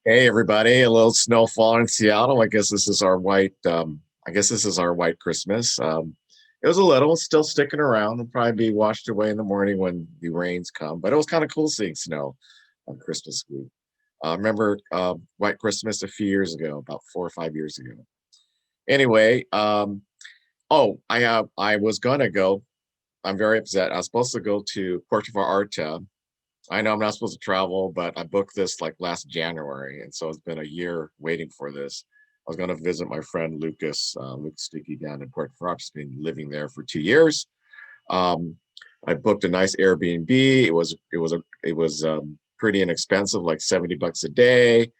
Hey everybody, a little snowfall in Seattle. I guess this is our white Christmas. It was a little, it's still sticking around. It'll probably be washed away in the morning when the rains come, but it was kind of cool seeing snow on Christmas week. I remember White Christmas a few years ago, about 4 or 5 years ago. Anyway, I was gonna go. I'm very upset. I was supposed to go to Puerto Vallarta. I know I'm not supposed to travel, but I booked this like last January, and so it's been a year waiting for this. I was going to visit my friend Lucas Sticky down in Puerto Vallarta. He's been living there for 2 years. Um, I booked a nice Airbnb. It was pretty inexpensive, like $70 a day.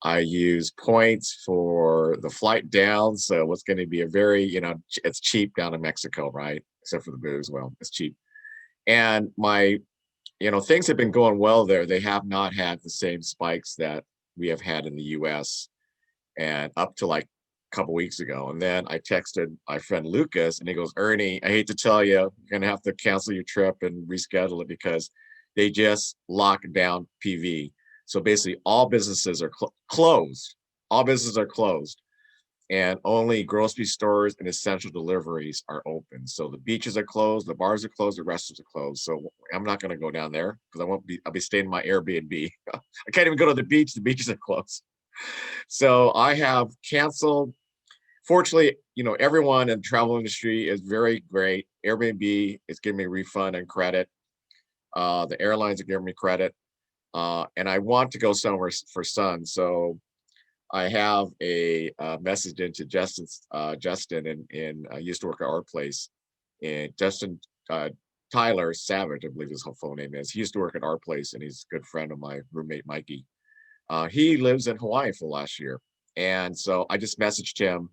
I used points for the flight down, so it's going to be a very, it's cheap down in Mexico, right? Except for the booze. Well, it's cheap. And things have been going well there. They have not had the same spikes that we have had in the US and up to like a couple weeks ago. And then I texted my friend Lucas and he goes, Ernie, I hate to tell you, you're going to have to cancel your trip and reschedule it because they just locked down PV. So basically, all businesses are closed. All businesses are closed and only grocery stores and essential deliveries are open. So the beaches are closed, the bars are closed, the restaurants are closed. So I'm not going to go down there because I'll be staying in my Airbnb. I can't even go to the beach. The beaches are closed. So I have canceled. Fortunately, everyone in the travel industry is very great. Airbnb is giving me a refund and credit. The airlines are giving me credit. And I want to go somewhere for sun. So I have a message into Justin and used to work at our place. And Justin Tyler Savage, I believe his whole phone name is. He used to work at our place, and he's a good friend of my roommate Mikey. He lives in Hawaii for last year, and so I just messaged him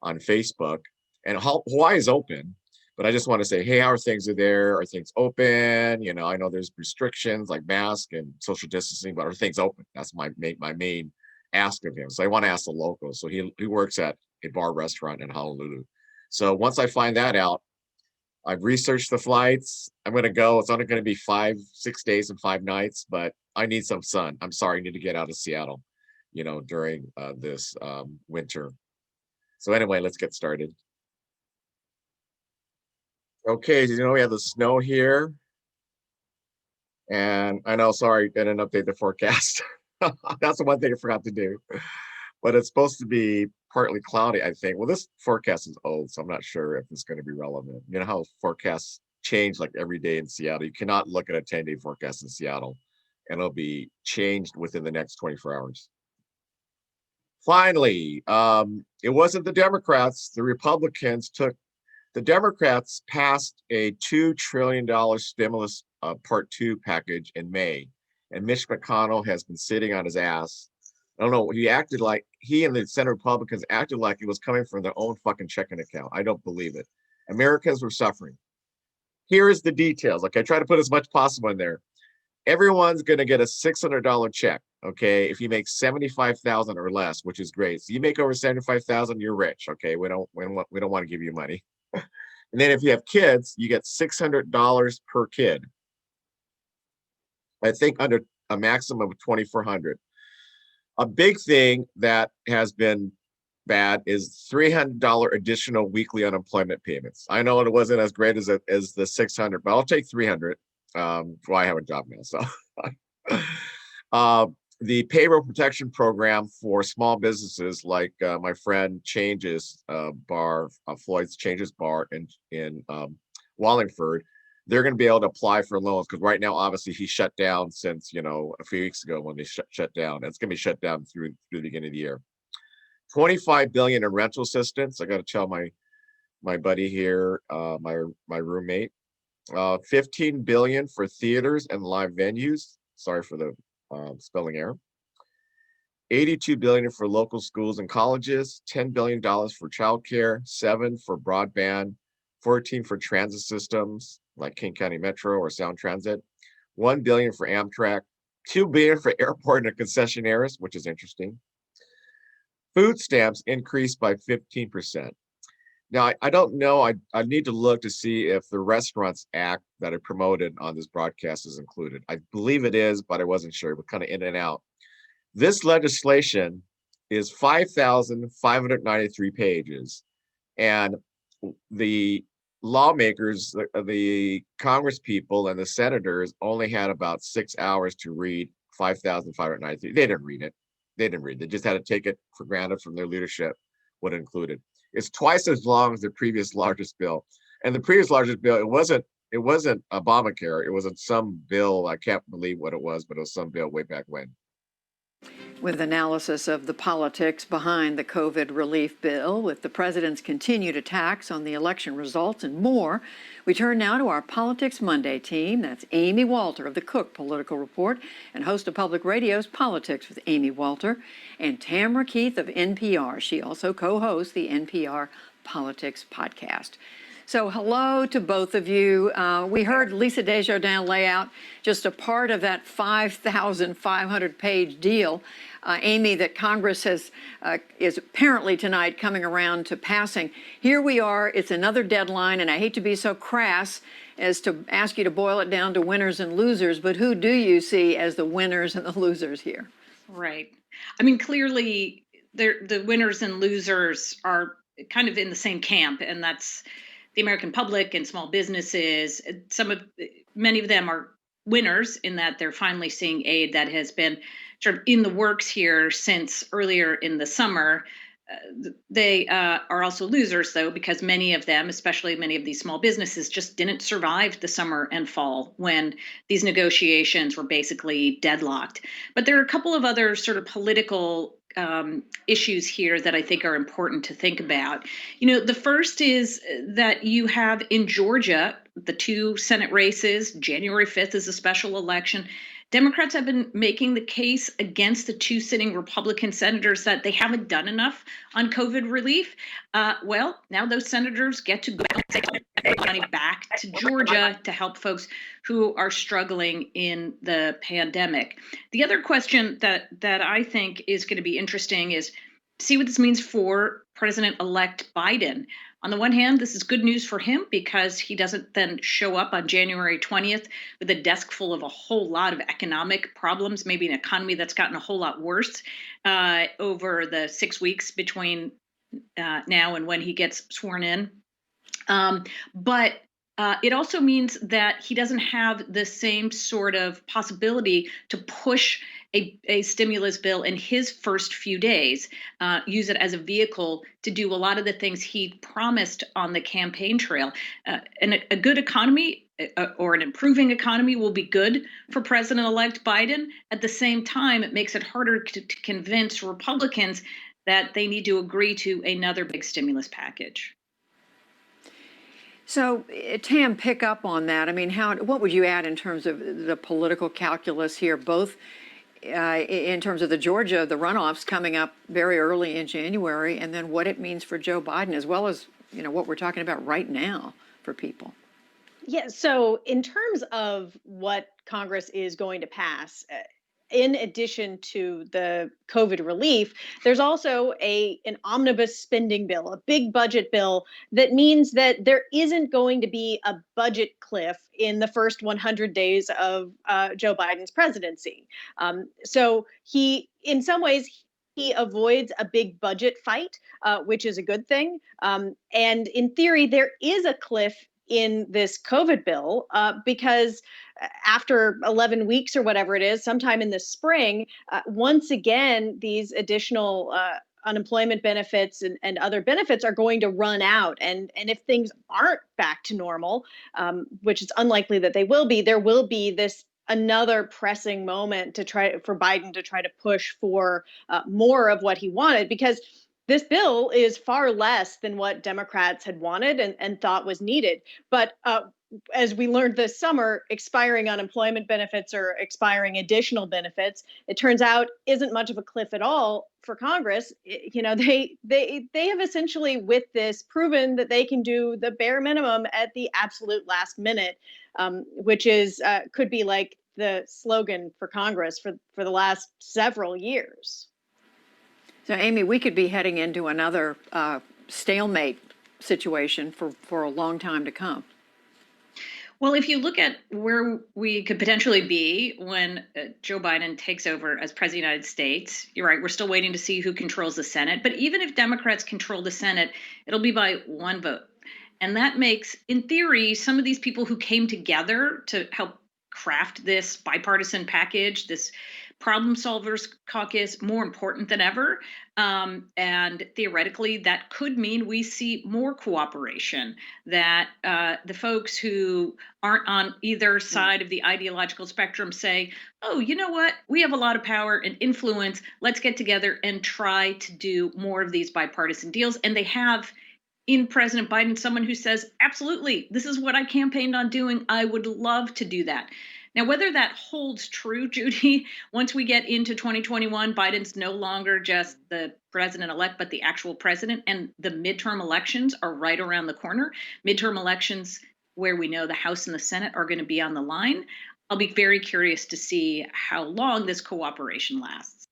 on Facebook. And Hawaii is open, but I just want to say, hey, how are things there? Are things open? I know there's restrictions like mask and social distancing, but are things open? That's my main ask of him. So I want to ask the local. So he works at a bar restaurant in Honolulu. So once I find that out, I've researched the flights. I'm going to go. It's only going to be 5, 6 days and 5 nights, but I need some sun. I'm sorry, I need to get out of Seattle, during this winter. So anyway, let's get started. Okay, we have the snow here, and I know, sorry, I didn't update the forecast. That's the one thing I forgot to do. But it's supposed to be partly cloudy, I think. Well, this forecast is old, so I'm not sure if it's going to be relevant. You know how forecasts change like every day in Seattle. You cannot look at a 10-day forecast in Seattle, and it'll be changed within the next 24 hours. Finally, it wasn't the Democrats. The Democrats passed a $2 trillion stimulus Part 2 package in May, and Mitch McConnell has been sitting on his ass. I don't know. He and the Senate Republicans acted like it was coming from their own fucking checking account. I don't believe it. Americans were suffering. Here is the details. Like I try to put as much possible in there. Everyone's going to get a $600 check. Okay, if you make 75,000 or less, which is great. So you make over 75,000, you're rich. Okay, we don't want to give you money. And then if you have kids, you get $600 per kid. I think under a maximum of 2,400. A big thing that has been bad is $300 additional weekly unemployment payments. I know it wasn't as great as the 600, but I'll take 300. Well, I have a job now, so. The payroll protection program for small businesses, like my friend Changes Bar, Floyd's Changes Bar in Wallingford, they're going to be able to apply for loans because right now, obviously, he's shut down since a few weeks ago when they shut down. It's going to be shut down through the beginning of the year. 25 billion in rental assistance. I got to tell my buddy here, my roommate. 15 billion for theaters and live venues. Sorry for the spelling error. 82 billion for local schools and colleges, $10 billion for childcare, 7 for broadband, 14 for transit systems like King County Metro or Sound Transit, 1 billion for Amtrak, 2 billion for airport and concessionaires, which is interesting. Food stamps increased by 15%. Now, I don't know. I need to look to see if the Restaurants Act that I promoted on this broadcast is included. I believe it is, but I wasn't sure. We're kind of in and out. This legislation is 5,593 pages, and the lawmakers, the Congress people, and the senators only had about 6 hours to read 5,593. They didn't read it. They didn't read it. They just had to take it for granted from their leadership what it included. It's twice as long as the previous largest bill. And the previous largest bill, it wasn't Obamacare. It was some bill. I can't believe what it was, but it was some bill way back when. With analysis of the politics behind the COVID relief bill, with the president's continued attacks on the election results and more, we turn now to our Politics Monday team. That's Amy Walter of the Cook Political Report and host of Public Radio's Politics with Amy Walter, and Tamara Keith of NPR. She also co-hosts the NPR Politics Podcast. So hello to both of you. We heard Lisa Desjardins lay out just a part of that 5,500-page deal, Amy, that Congress is apparently tonight coming around to passing. Here we are. It's another deadline, and I hate to be so crass as to ask you to boil it down to winners and losers, but who do you see as the winners and the losers here? Right. I mean, clearly, the winners and losers are kind of in the same camp, and that's the American public and small businesses. Many of them are winners in that they're finally seeing aid that has been sort of in the works here since earlier in the summer. They are also losers, though, because many of them, especially many of these small businesses, just didn't survive the summer and fall when these negotiations were basically deadlocked. But there are a couple of other sort of political issues here that I think are important to think about. The first is that you have in Georgia the two Senate races. January 5th is a special election. Democrats have been making the case against the two sitting Republican senators that they haven't done enough on COVID relief. Well, now those senators get to go and take money back to Georgia to help folks who are struggling in the pandemic. The other question that I think is going to be interesting is see what this means for President-elect Biden. On the one hand, this is good news for him because he doesn't then show up on January 20th with a desk full of a whole lot of economic problems, maybe an economy that's gotten a whole lot worse over the 6 weeks between now and when he gets sworn in. But it also means that he doesn't have the same sort of possibility to push a stimulus bill in his first few days, use it as a vehicle to do a lot of the things he promised on the campaign trail. And a good economy or an improving economy will be good for President-elect Biden. At the same time, it makes it harder to convince Republicans that they need to agree to another big stimulus package. So, Tam, pick up on that. I mean, what would you add in terms of the political calculus here, both in terms of the runoffs coming up very early in January, and then what it means for Joe Biden, as well as, what we're talking about right now for people? Yeah, so in terms of what Congress is going to pass, in addition to the COVID relief, there's also an omnibus spending bill, a big budget bill that means that there isn't going to be a budget cliff in the first 100 days of Joe Biden's presidency. So in some ways, he avoids a big budget fight, which is a good thing. And in theory, there is a cliff in this COVID bill because after 11 weeks or whatever it is, sometime in the spring, once again, these additional unemployment benefits and other benefits are going to run out. And if things aren't back to normal, which is unlikely that they will be, there will be this another pressing moment for Biden to try to push for more of what he wanted, because this bill is far less than what Democrats had wanted and thought was needed. But as we learned this summer, expiring unemployment benefits or expiring additional benefits, it turns out isn't much of a cliff at all for Congress. They have essentially with this proven that they can do the bare minimum at the absolute last minute, which is could be like the slogan for Congress for the last several years. So, Amy, we could be heading into another stalemate situation for a long time to come. Well, if you look at where we could potentially be when Joe Biden takes over as president of the United States, you're right, we're still waiting to see who controls the Senate. But even if Democrats control the Senate, it'll be by one vote. And that makes, in theory, some of these people who came together to help craft this bipartisan package, this problem solvers caucus, more important than ever. And theoretically, that could mean we see more cooperation, that the folks who aren't on either side of the ideological spectrum say, oh, you know what? We have a lot of power and influence. Let's get together and try to do more of these bipartisan deals. And they have in President Biden someone who says, absolutely, this is what I campaigned on doing. I would love to do that. Now, whether that holds true, Judy, once we get into 2021, Biden's no longer just the president elect, but the actual president, and the midterm elections are right around the corner. Midterm elections where we know the House and the Senate are going to be on the line. I'll be very curious to see how long this cooperation lasts.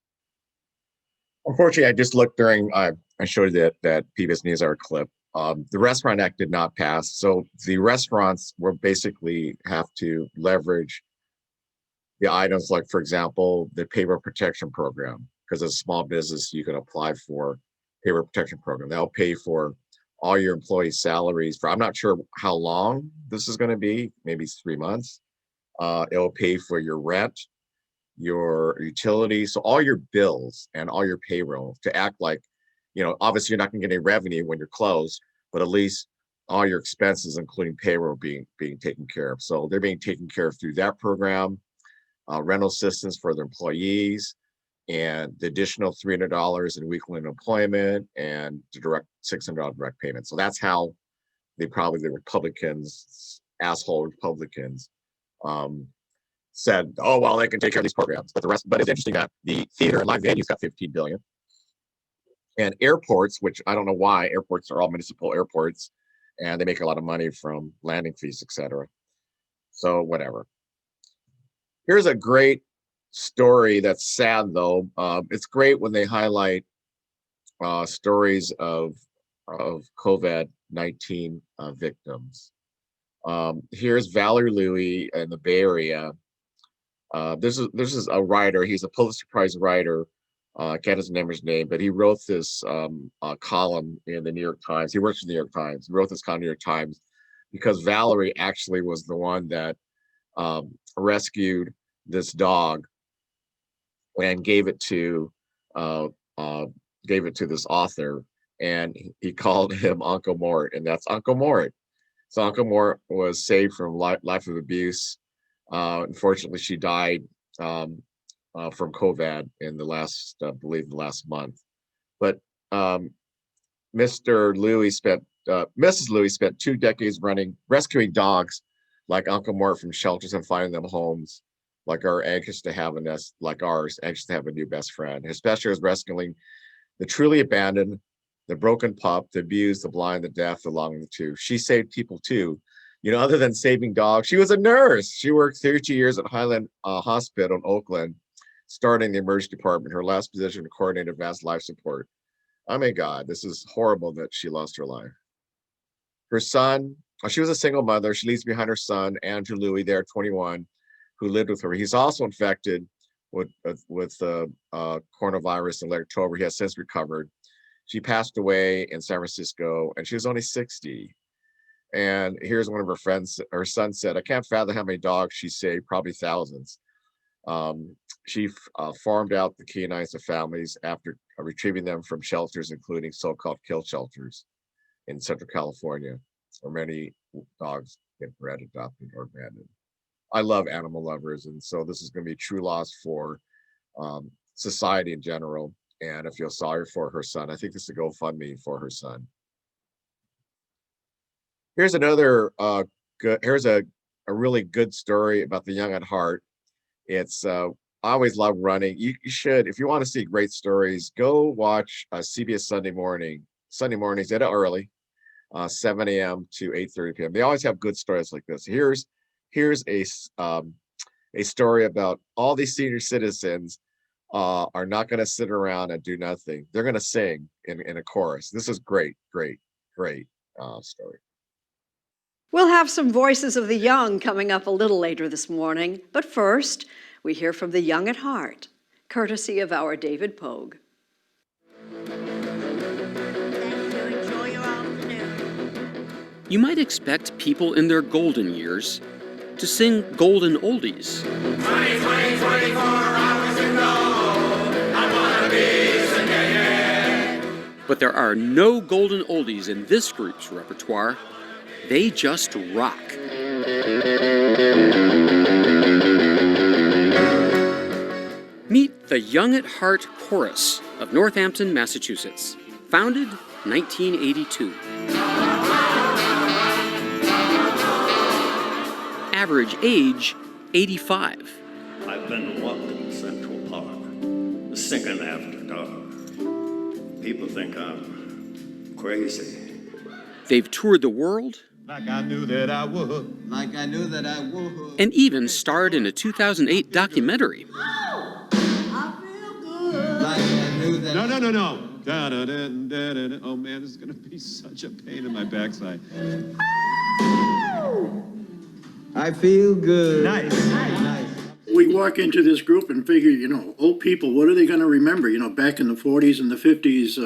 Unfortunately, I just looked during, I showed you that PBS NewsHour clip. The Restaurant Act did not pass. So the restaurants will basically have to leverage the items like, for example, the payroll protection program, because as a small business, you can apply for payroll protection program. They'll pay for all your employees' salaries for, I'm not sure how long this is going to be, maybe 3 months. It'll pay for your rent, your utilities, so all your bills and all your payroll to act like, obviously you're not going to get any revenue when you're closed, but at least all your expenses, including payroll, being taken care of. So they're being taken care of through that program, rental assistance for their employees, and the additional $300 in weekly unemployment, and the direct $600 direct payment. So that's how the Republicans, asshole Republicans, said, oh, well, they can take care of these programs. But it's interesting that the theater and live venues got $15 billion. And airports, which I don't know why, airports are all municipal airports, and they make a lot of money from landing fees, etc. So whatever. Here's a great story that's sad, though. It's great when they highlight stories of COVID-19 victims. Here's Valerie Louis in the Bay Area. This is a writer. He's a Pulitzer Prize writer. I can't remember his name, but he wrote this column in the New York Times. He works for the New York Times. He wrote this column in the New York Times because Valerie actually was the one that rescued this dog and gave it to this author, and he called him Uncle Mort, and that's Uncle Mort. So Uncle Mort was saved from life of abuse. Unfortunately, she died from COVID in the last, I believe, the last month. But Mrs. Louis spent 2 decades rescuing dogs like Uncle Mort from shelters and finding them homes, like anxious to have anxious to have a new best friend. Especially as rescuing the truly abandoned, the broken pup, the abused, the blind, the deaf, the longing too. She saved people too. Other than saving dogs, she was a nurse. She worked 32 years at Highland Hospital in Oakland, starting the emergency department. Her last position, coordinator advanced life support. Oh my God, this is horrible that she lost her life. Her son, she was a single mother. She leaves behind her son, Andrew Louis, there, 21, who lived with her. He's also infected with coronavirus in late October. He has since recovered. She passed away in San Francisco, and she was only 60. And here's one of her friends. Her son said, I can't fathom how many dogs she saved, probably thousands. She farmed out the canines to families after retrieving them from shelters, including so-called kill shelters in Central California, where many dogs get bred, adopted, or abandoned. I love animal lovers, and so this is going to be a true loss for society in general. And I feel sorry for her son. I think this is a GoFundMe for her son. Here's another here's a really good story about the young at heart. It's I always love running. You should, if you want to see great stories, go watch CBS Sunday mornings at early, 7 a.m. to 8:30 p.m. They always have good stories like this. Here's a story about all these senior citizens are not going to sit around and do nothing. They're going to sing in a chorus. This is great story. We'll have some Voices of the Young coming up a little later this morning, but first, we hear from the young at heart, courtesy of our David Pogue. Enjoy your afternoon. You might expect people in their golden years to sing golden oldies. 20, 24 hours ago, I wanna be singing. But there are no golden oldies in this group's repertoire. They just rock. Meet the Young at Heart Chorus of Northampton, Massachusetts, founded 1982. Average age, 85. I've been walking Central Park, singing after dark. People think I'm crazy. They've toured the world. Like I knew that I would. Like I knew that I would. And even starred in a 2008 documentary. I feel good. Like I knew that. No. Da, da, da, da, da, da. Oh man, this is gonna be such a pain in my backside. I feel good. Nice. We walk into this group and figure, old people, what are they going to remember? Back in the 40s and the 50s,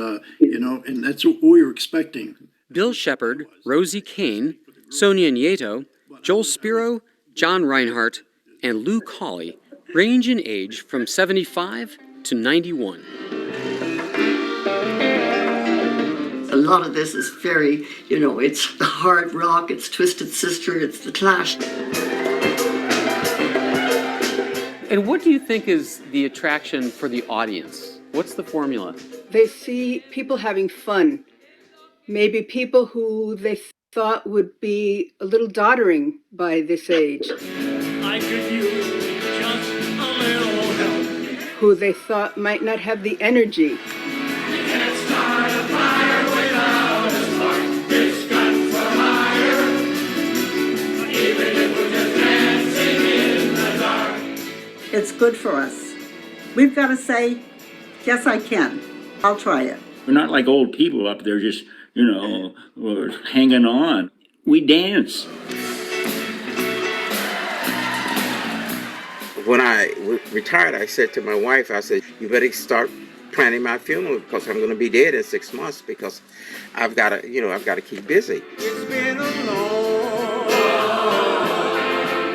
and that's what we were expecting. Bill Shepard, Rosie Kane, Sonia Nieto, Joel Spiro, John Reinhardt, and Lou Colley range in age from 75 to 91. A lot of this is very, it's the hard rock, it's Twisted Sister, it's the Clash. And what do you think is the attraction for the audience? What's the formula? They see people having fun. Maybe people who they thought would be a little doddering by this age. I could use just a little help. Who they thought might not have the energy. It's good for us. We've got to say, yes, I can. I'll try it. We're not like old people up there just, we're hanging on. We dance. When I retired, I said to my wife, I said, you better start planning my funeral because I'm going to be dead in 6 months because I've got to keep busy. It's been a long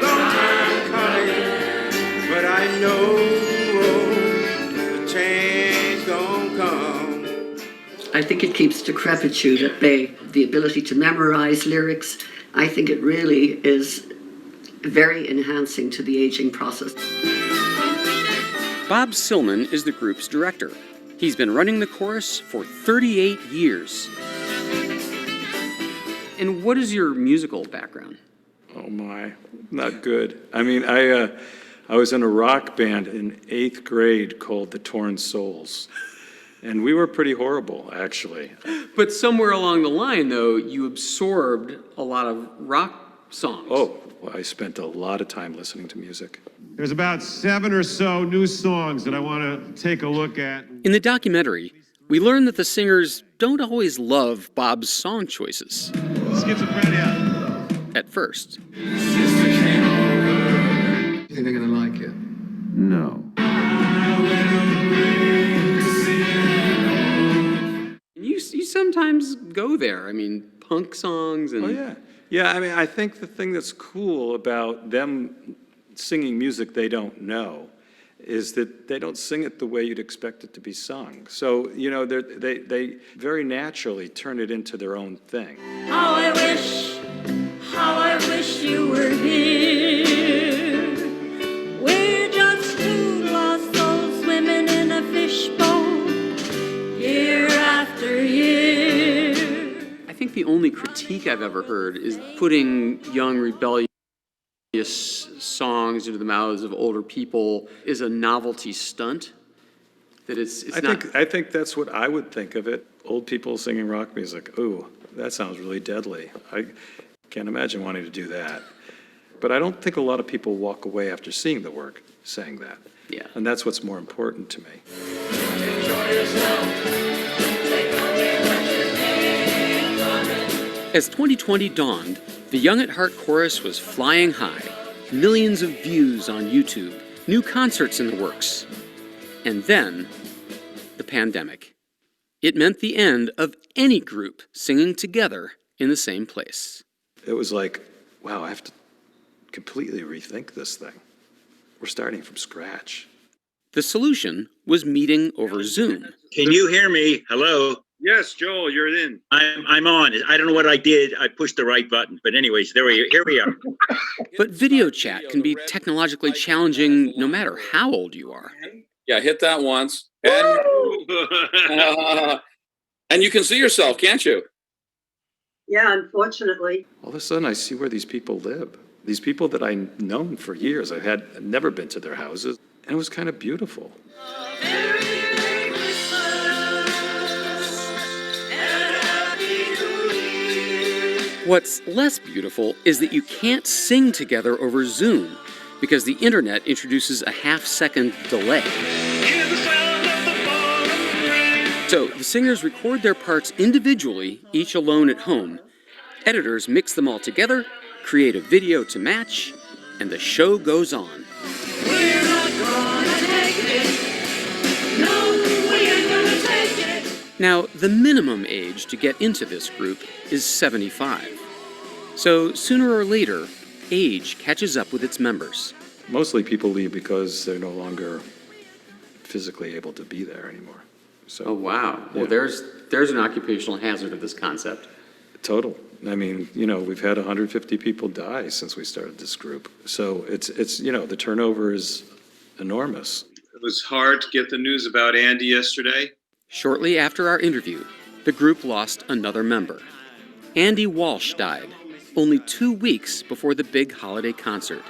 time coming, but I know the change gonna come. I think it keeps decrepitude at bay. The ability to memorize lyrics, I think it really is very enhancing to the aging process. Bob Silman is the group's director. He's been running the chorus for 38 years. And what is your musical background? Oh my, not good. I mean, I was in a rock band in 8th grade called the Torn Souls. And we were pretty horrible, actually. But somewhere along the line, though, you absorbed a lot of rock songs. Oh, well, I spent a lot of time listening to music. There's about 7 or so new songs that I want to take a look at. In the documentary, we learn that the singers don't always love Bob's song choices. Schizophrenia. At first. You think they're going to like it? No. You sometimes go there. I mean, punk songs and... Oh, yeah. Yeah, I mean, I think the thing that's cool about them singing music they don't know is that they don't sing it the way you'd expect it to be sung. So, they very naturally turn it into their own thing. How I wish you were here. We're just two lost souls swimming in a fishbowl, year after year. I think the only critique I've ever heard is putting young, rebellious songs into the mouths of older people is a novelty stunt. That I think that's what I would think of it. Old people singing rock music. Ooh, that sounds really deadly. I can't imagine wanting to do that. But I don't think a lot of people walk away after seeing the work saying that. Yeah. And that's what's more important to me. As 2020 dawned, The Young at Heart chorus was flying high, millions of views on YouTube, new concerts in the works. And then, the pandemic. It meant the end of any group singing together in the same place. It was like, wow, I have to completely rethink this thing. We're starting from scratch. The solution was meeting over Zoom. Can you hear me? Hello? Yes, Joel, you're in. I'm on. I don't know what I did. I pushed the right button. But anyways, here we are. But video chat can be technologically challenging no matter how old you are. Yeah, hit that once. And you can see yourself, can't you? Yeah, unfortunately. All of a sudden, I see where these people live. These people that I've known for years. I had never been to their houses. And it was kind of beautiful. What's less beautiful is that you can't sing together over Zoom because the internet introduces a half-second delay. So the singers record their parts individually, each alone at home. Editors mix them all together, create a video to match, and the show goes on. We're not gonna take it. No, we ain't gonna take it. Now, the minimum age to get into this group is 75. So sooner or later, age catches up with its members. Mostly people leave because they're no longer physically able to be there anymore. So, Oh, wow. Well, yeah. there's an occupational hazard of this concept. Total. I mean, you know, we've had 150 people die since we started this group. So it's you know, the turnover is enormous. It was hard to get the news about Andy yesterday. Shortly after our interview, the group lost another member. Andy Walsh died, only 2 weeks before the big holiday concert.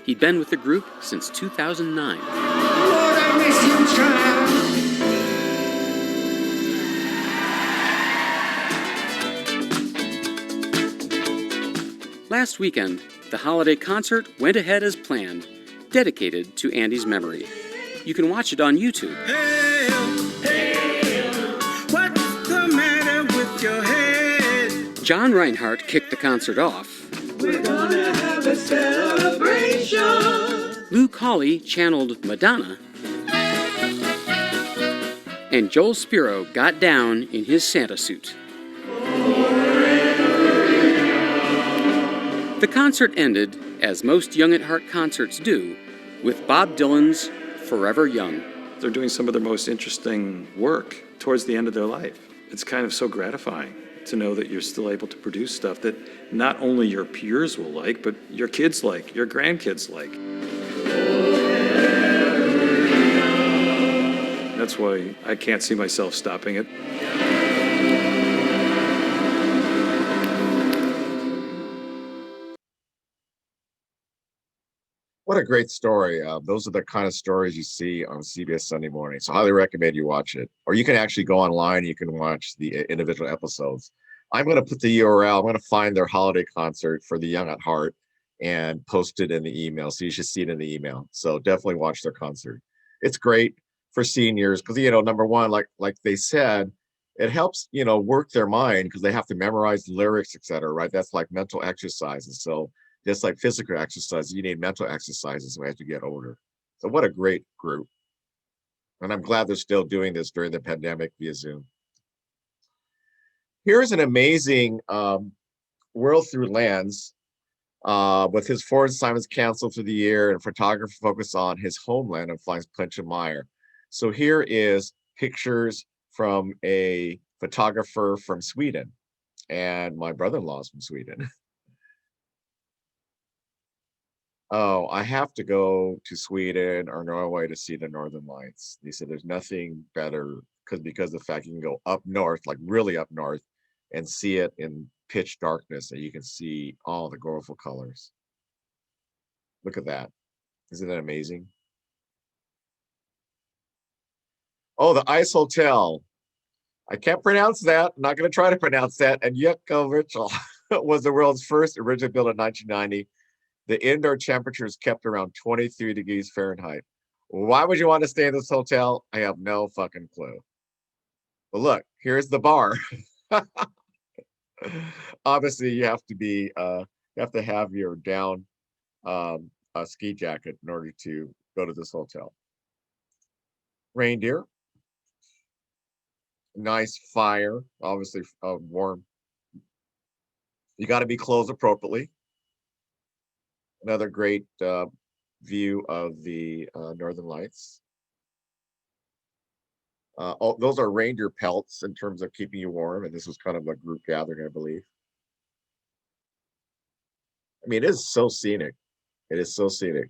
He'd been with the group since 2009. Lord, I miss you, child. Last weekend, the holiday concert went ahead as planned, dedicated to Andy's memory. You can watch it on YouTube. What's the matter with your head? John Reinhardt kicked the concert off. We're gonna have a celebration. Lou Colley channeled Madonna. And Joel Spiro got down in his Santa suit. The concert ended, as most Young at Heart concerts do, with Bob Dylan's Forever Young. They're doing some of their most interesting work towards the end of their life. It's kind of so gratifying to know that you're still able to produce stuff that not only your peers will like, but your kids like, your grandkids like. That's why I can't see myself stopping it. What a great story. Those are the kind of stories you see on CBS Sunday Morning. So I highly recommend you watch it. Or you can actually go online. You can watch the individual episodes. I'm going to put the URL. I'm going to find their holiday concert for the Young at Heart and post it in the email. So you should see it in the email. So definitely watch their concert. It's great for seniors because, you know, number one, like they said, it helps, you know, work their mind because they have to memorize the lyrics, et cetera, right? That's like mental exercises. So just like physical exercise, you need mental exercises as you get older. So what a great group. And I'm glad they're still doing this during the pandemic via Zoom. Here's an amazing world through lens with his foreign assignments canceled for the year and photographer focused on his homeland and flies Meyer. So here is pictures from a photographer from Sweden, and my brother-in-law's from Sweden. Oh, I have to go to Sweden or Norway to see the Northern Lights. They said there's nothing better because of the fact you can go up north, like really up north, and see it in pitch darkness, and you can see all the colorful colors. Look at that. Isn't that amazing? Oh, the Ice Hotel. I can't pronounce that. I'm not going to try to pronounce that. And Yakovich was the world's first, originally built in 1990. The indoor temperature is kept around 23 degrees Fahrenheit. Why would you want to stay in this hotel? I have no fucking clue. But look, here's the bar. Obviously, you have to be You have to have your down a ski jacket in order to go to this hotel. Reindeer, nice fire, obviously warm. You got to be clothed appropriately. Another great view of the Northern Lights. Those are reindeer pelts in terms of keeping you warm, and this was kind of a group gathering, I believe. I mean, it is so scenic. It is so scenic.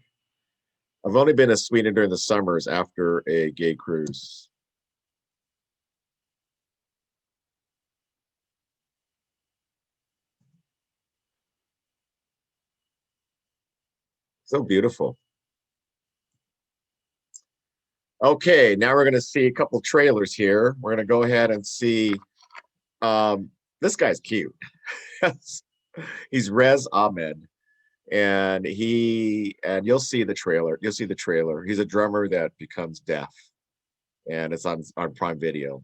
I've only been to Sweden during the summers after a gay cruise. So beautiful. Okay, now we're going to see a couple trailers here. We're going to go ahead and see. This guy's cute. He's Rez Ahmed, and you'll see the trailer. You'll see the trailer. He's a drummer that becomes deaf, and it's on Prime Video.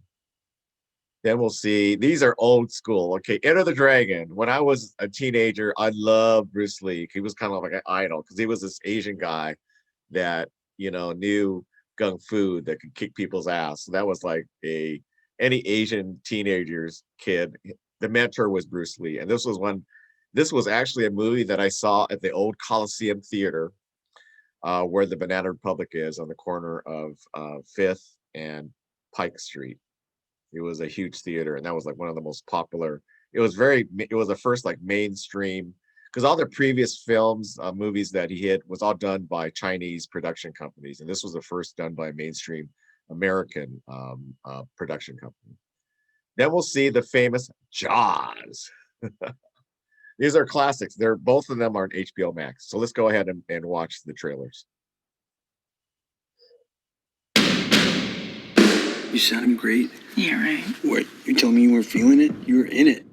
Then we'll see. These are old school. Okay, Enter the Dragon. When I was a teenager, I loved Bruce Lee. He was kind of like an idol because he was this Asian guy that knew kung fu that could kick people's ass. So that was like any Asian teenager's kid. The mentor was Bruce Lee, and this was actually a movie that I saw at the old Coliseum Theater, where the Banana Republic is on the corner of 5th and Pike Street. It was a huge theater, and that was like one of the most popular. It was the first like mainstream, because all the previous films, movies that he had was all done by Chinese production companies, and this was the first done by a mainstream American production company. Then we'll see the famous Jaws. These are classics. Both of them are on HBO Max. So let's go ahead and watch the trailers. You sound great. Yeah, right. What? You telling me you weren't feeling it? You were in it.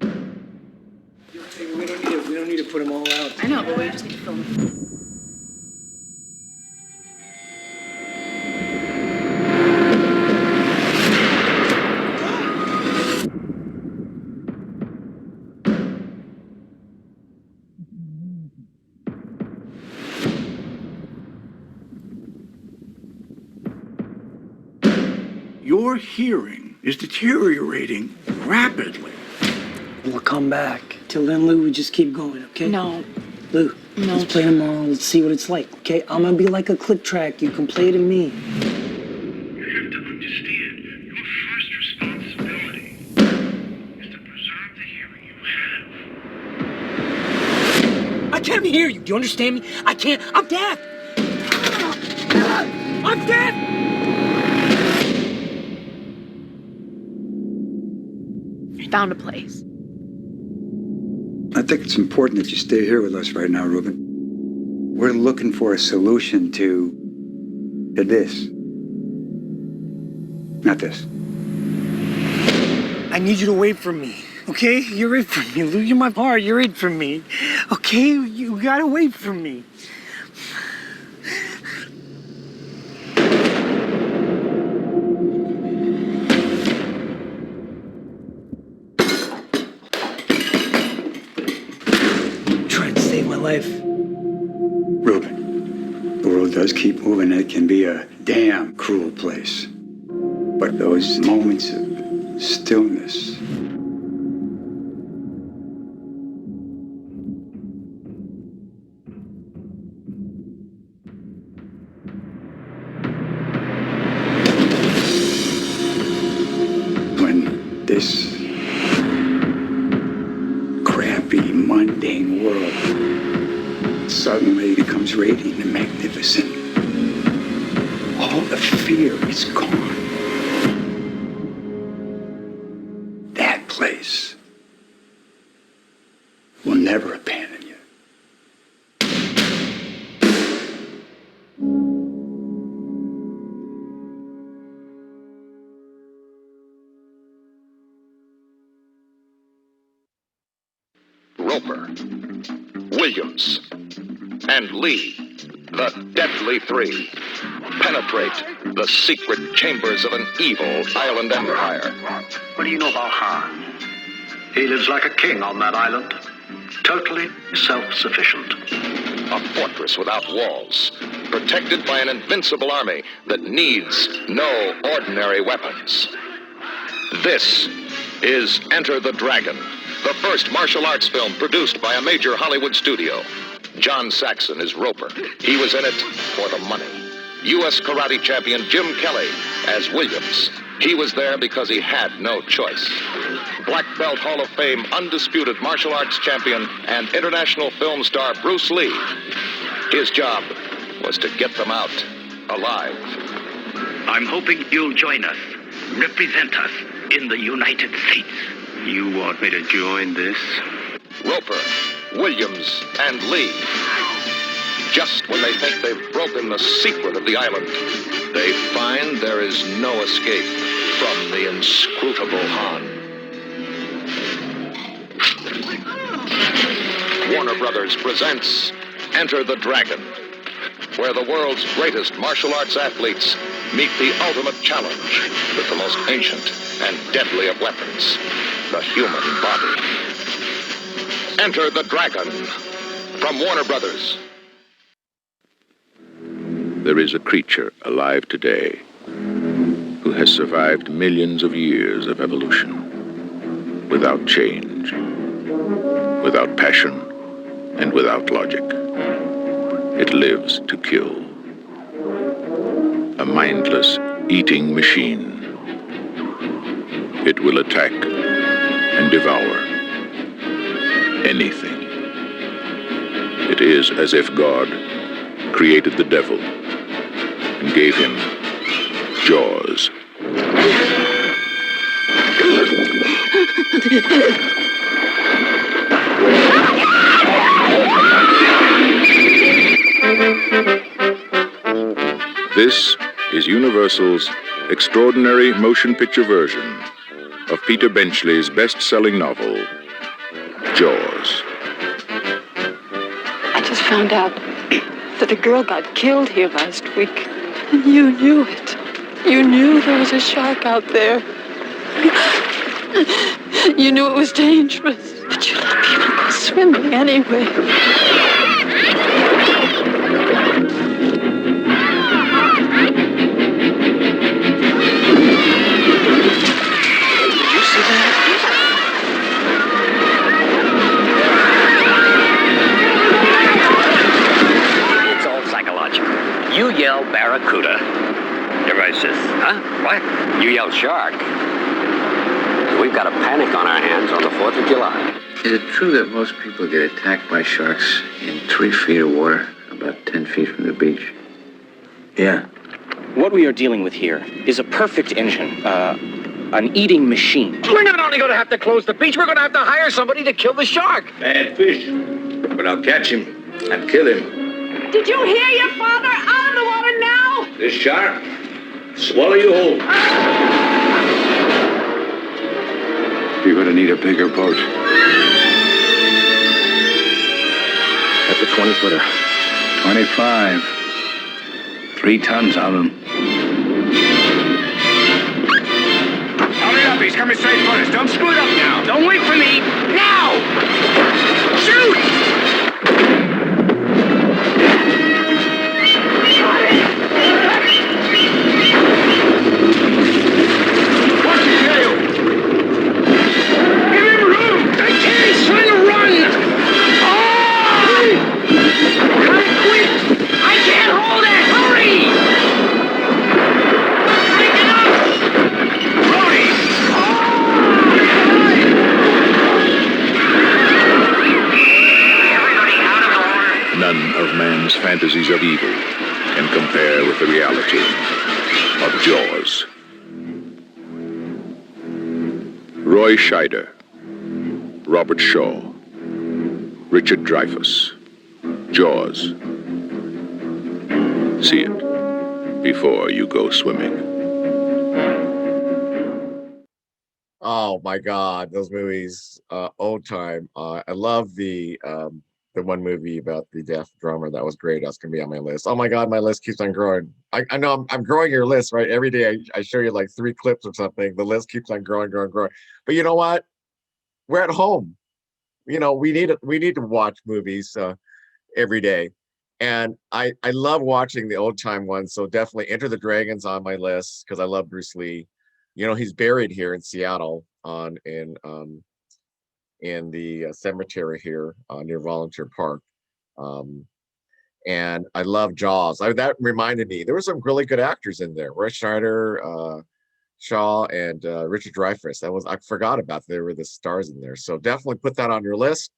We don't need to put them all out. I know, but we just need to film them. Your hearing is deteriorating rapidly. We'll come back. Till then, Lou, we just keep going, okay? No. Lou, let's play them all. Let's see what it's like, okay? I'm gonna be like a click track. You can play to me. You have to understand, your first responsibility is to preserve the hearing you have. I can't hear you. Do you understand me? I can't. I'm deaf. I'm deaf. I found a place. I think it's important that you stay here with us right now, Ruben. We're looking for a solution to this. Not this. I need you to wait for me, okay? You're it for me, Lou. You're my heart. You're it for me, okay? You gotta wait for me. Life. Ruben, the world does keep moving. It can be a damn cruel place. But those moments of stillness, when this crappy, mundane world suddenly becomes radiant and magnificent. All the fear is gone. That place will never abandon you. Roper, Williams, and Lee, the Deadly Three, penetrate the secret chambers of an evil island empire. What do you know about Han? He lives like a king on that island. totally self-sufficient. A fortress without walls, protected by an invincible army that needs no ordinary weapons. This is Enter the Dragon, the first martial arts film produced by a major Hollywood studio. John Saxon is Roper. He was in it for the money. U.S. karate champion Jim Kelly as Williams. He was there because he had no choice. Black Belt Hall of Fame undisputed martial arts champion and international film star Bruce Lee. His job was to get them out alive. I'm hoping you'll join us, represent us in the United States. You want me to join this? Roper, Williams, and Lee. Just when they think they've broken the secret of the island, they find there is no escape from the inscrutable Han. Warner Brothers presents Enter the Dragon, where the world's greatest martial arts athletes meet the ultimate challenge with the most ancient and deadly of weapons, the human body. Enter the Dragon from Warner Brothers. There is a creature alive today who has survived millions of years of evolution without change, without passion, and without logic. It lives to kill. A mindless eating machine. It will attack and devour anything. It is as if God created the devil and gave him jaws. This is Universal's extraordinary motion picture version of Peter Benchley's best-selling novel, Jaws. I just found out that a girl got killed here last week. And you knew it. You knew there was a shark out there. You knew it was dangerous. But you let people go swimming anyway. Did you see that? It's all psychological. You yell barracuda. Everybody says, huh? What? You yell shark. We've got a panic on our hands on the 4th of July. Is it true that most people get attacked by sharks in 3 feet of water, about 10 feet from the beach? Yeah. What we are dealing with here is a perfect engine, an eating machine. We're not only going to have to close the beach, we're going to have to hire somebody to kill the shark. Bad fish. But I'll catch him and kill him. Did you hear your father? Out of the water now! This shark, swallow you whole. You're gonna need a bigger boat. That's a 20-footer. 25. 3 tons on him. Hurry up, he's coming straight for us. Don't screw it up now. Don't wait for me. Now! Shoot! Watch his tail! Give him room! I can't! He's trying to run! Oh! Come quick! I can't hold it! Hurry! Break it up! Brody! None of man's fantasies of evil can compare with the reality of Jaws. Roy Scheider, Robert Shaw, Richard Dreyfuss, Jaws. See it before you go swimming. Oh my God, those movies, old time. I love the one movie about the deaf drummer. That was great. That's gonna be on my list. Oh my God, my list keeps on growing. I know I'm growing your list, right? Every day I show you like 3 clips or something. The list keeps on growing. But you know what? We're at home. we need to watch movies every day. And I love watching the old time ones. So definitely Enter the Dragon's on my list because I love Bruce Lee. He's buried here in Seattle in the cemetery here near Volunteer Park. Um, and I love Jaws. That reminded me there were some really good actors in there. Roy Schneider, Shaw, and Richard Dreyfuss. I forgot about they were the stars in there. So definitely put that on your list.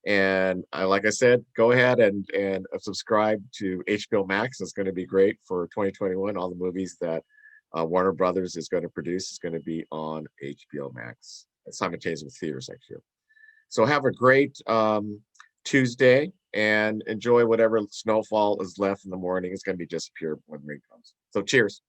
And like I said, go ahead and subscribe to HBO Max. It's going to be great for 2021. All the movies that Warner Brothers is going to produce is going to be on HBO Max simultaneously with theaters next year. So have a great Tuesday and enjoy whatever snowfall is left in the morning. It's going to be disappear when rain comes. So cheers.